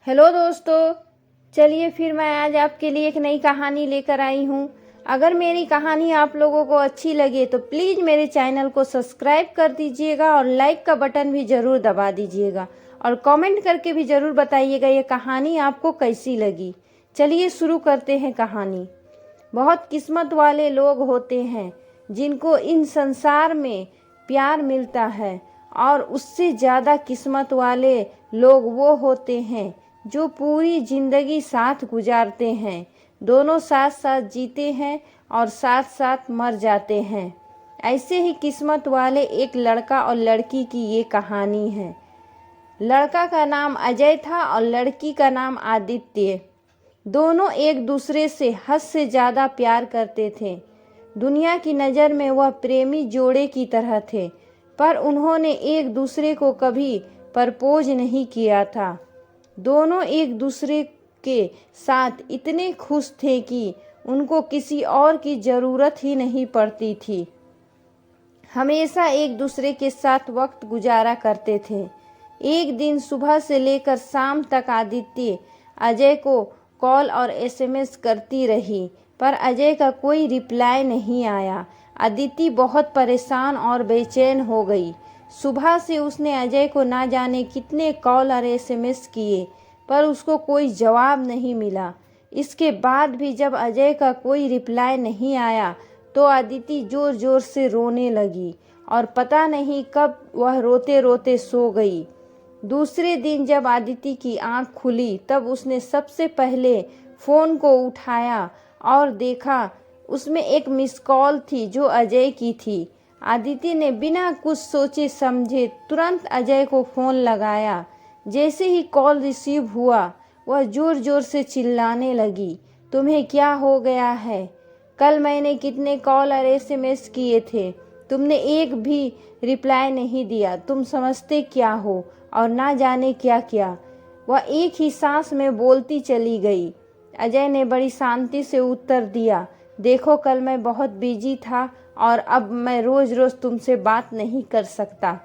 Hello दोस्तों, चलिए फिर मैं आज आपके लिए एक नई कहानी लेकर आई हूँ। अगर मेरी कहानी आप लोगों को अच्छी लगे तो प्लीज़ मेरे चैनल को सब्सक्राइब कर दीजिएगा और लाइक का बटन भी ज़रूर दबा दीजिएगा और कमेंट करके भी ज़रूर बताइएगा ये कहानी आपको कैसी लगी। चलिए शुरू करते हैं कहानी। बहुत किस्मत वाले लोग होते हैं जिनको इन संसार में प्यार मिलता है, और उससे ज़्यादा किस्मत वाले लोग वो होते हैं जो पूरी ज़िंदगी साथ गुजारते हैं। दोनों साथ साथ जीते हैं और साथ साथ मर जाते हैं। ऐसे ही किस्मत वाले एक लड़का और लड़की की ये कहानी है। लड़का का नाम अजय था और लड़की का नाम आदित्य। दोनों एक दूसरे से हद से ज़्यादा प्यार करते थे। दुनिया की नज़र में वह प्रेमी जोड़े की तरह थे, पर उन्होंने एक दूसरे को कभी प्रपोज नहीं किया था। दोनों एक दूसरे के साथ इतने खुश थे कि उनको किसी और की ज़रूरत ही नहीं पड़ती थी। हमेशा एक दूसरे के साथ वक्त गुजारा करते थे। एक दिन सुबह से लेकर शाम तक आदित्य अजय को कॉल और एसएमएस करती रही, पर अजय का कोई रिप्लाई नहीं आया। अदिति बहुत परेशान और बेचैन हो गई। सुबह से उसने अजय को ना जाने कितने कॉल और एसएमएस किए, पर उसको कोई जवाब नहीं मिला। इसके बाद भी जब अजय का कोई रिप्लाई नहीं आया तो अदिति ज़ोर ज़ोर से रोने लगी और पता नहीं कब वह रोते रोते सो गई। दूसरे दिन जब अदिति की आंख खुली तब उसने सबसे पहले फ़ोन को उठाया और देखा उसमें एक मिस कॉल थी जो अजय की थी। अदिति ने बिना कुछ सोचे समझे तुरंत अजय को फ़ोन लगाया। जैसे ही कॉल रिसीव हुआ वह ज़ोर ज़ोर से चिल्लाने लगी, तुम्हें क्या हो गया है? कल मैंने कितने कॉल और एसएमएस किए थे, तुमने एक भी रिप्लाई नहीं दिया। तुम समझते क्या हो और ना जाने क्या क्या। वह एक ही सांस में बोलती चली गई। अजय ने बड़ी शांति से उत्तर दिया, देखो कल मैं बहुत बिजी था और अब मैं रोज़ रोज़ तुमसे बात नहीं कर सकता।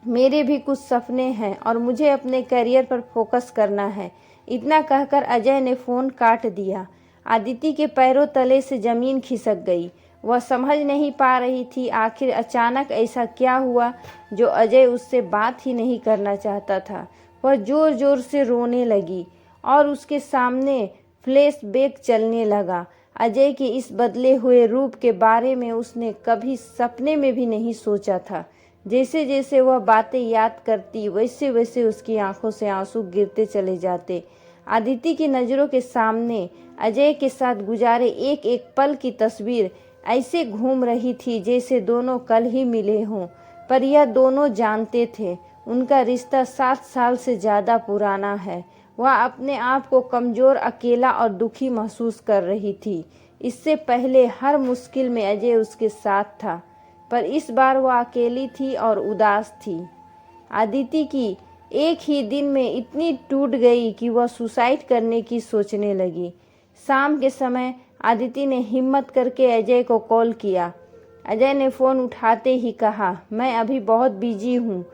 मेरे भी कुछ सपने हैं और मुझे अपने करियर पर फोकस करना है। इतना कहकर अजय ने फ़ोन काट दिया। अदिति के पैरों तले से ज़मीन खिसक गई। वह समझ नहीं पा रही थी आखिर अचानक ऐसा क्या हुआ जो अजय उससे बात ही नहीं करना चाहता था। वह ज़ोर ज़ोर से रोने लगी और उसके सामने फ्लैशबैक चलने लगा। अजय के इस बदले हुए रूप के बारे में उसने कभी सपने में भी नहीं सोचा था। जैसे जैसे वह बातें याद करती वैसे वैसे उसकी आंखों से आंसू गिरते चले जाते। अदिति की नज़रों के सामने अजय के साथ गुजारे एक एक पल की तस्वीर ऐसे घूम रही थी जैसे दोनों कल ही मिले हों। पर यह दोनों जानते थे उनका रिश्ता 7 साल से ज़्यादा पुराना है। वह अपने आप को कमज़ोर, अकेला और दुखी महसूस कर रही थी। इससे पहले हर मुश्किल में अजय उसके साथ था, पर इस बार वह अकेली थी और उदास थी। अदिति की एक ही दिन में इतनी टूट गई कि वह सुसाइड करने की सोचने लगी। शाम के समय अदिति ने हिम्मत करके अजय को कॉल किया। अजय ने फ़ोन उठाते ही कहा, मैं अभी बहुत बिजी हूँ,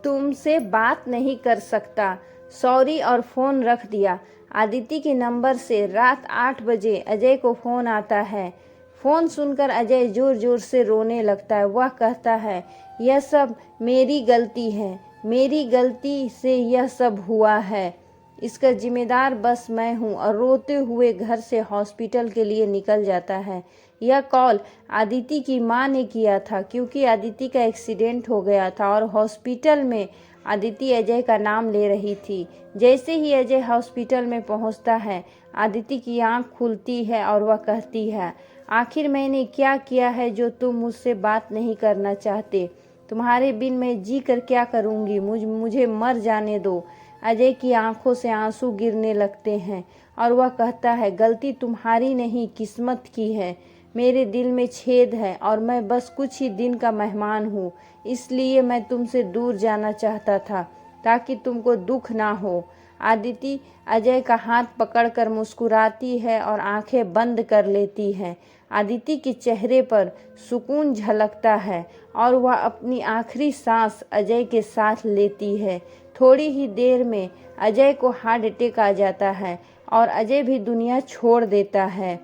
तुमसे बात नहीं कर सकता, सॉरी, और फ़ोन रख दिया। अदिति के नंबर से रात 8 बजे अजय को फ़ोन आता है। फ़ोन सुनकर अजय ज़ोर ज़ोर से रोने लगता है। वह कहता है, यह सब मेरी गलती है, मेरी गलती से यह सब हुआ है, इसका जिम्मेदार बस मैं हूँ, और रोते हुए घर से हॉस्पिटल के लिए निकल जाता है। यह कॉल अदिति की माँ ने किया था क्योंकि अदिति का एक्सीडेंट हो गया था और हॉस्पिटल में अदिति अजय का नाम ले रही थी। जैसे ही अजय हॉस्पिटल में पहुंचता है अदिति की आंख खुलती है और वह कहती है, आखिर मैंने क्या किया है जो तुम मुझसे बात नहीं करना चाहते? तुम्हारे बिन मैं जी कर क्या करूँगी? मुझे मर जाने दो। अजय की आंखों से आंसू गिरने लगते हैं और वह कहता है, गलती तुम्हारी नहीं, किस्मत की है। मेरे दिल में छेद है और मैं बस कुछ ही दिन का मेहमान हूँ, इसलिए मैं तुमसे दूर जाना चाहता था ताकि तुमको दुख ना हो। आदिति अजय का हाथ पकड़कर मुस्कुराती है और आंखें बंद कर लेती है। आदिति के चेहरे पर सुकून झलकता है और वह अपनी आखिरी सांस अजय के साथ लेती है। थोड़ी ही देर में अजय को हार्ट अटैक आ जाता है और अजय भी दुनिया छोड़ देता है।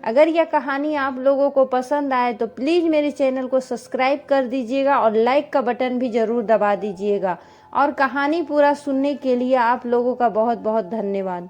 अगर यह कहानी आप लोगों को पसंद आए तो प्लीज़ मेरे चैनल को सब्सक्राइब कर दीजिएगा और लाइक का बटन भी ज़रूर दबा दीजिएगा। और कहानी पूरा सुनने के लिए आप लोगों का बहुत बहुत धन्यवाद।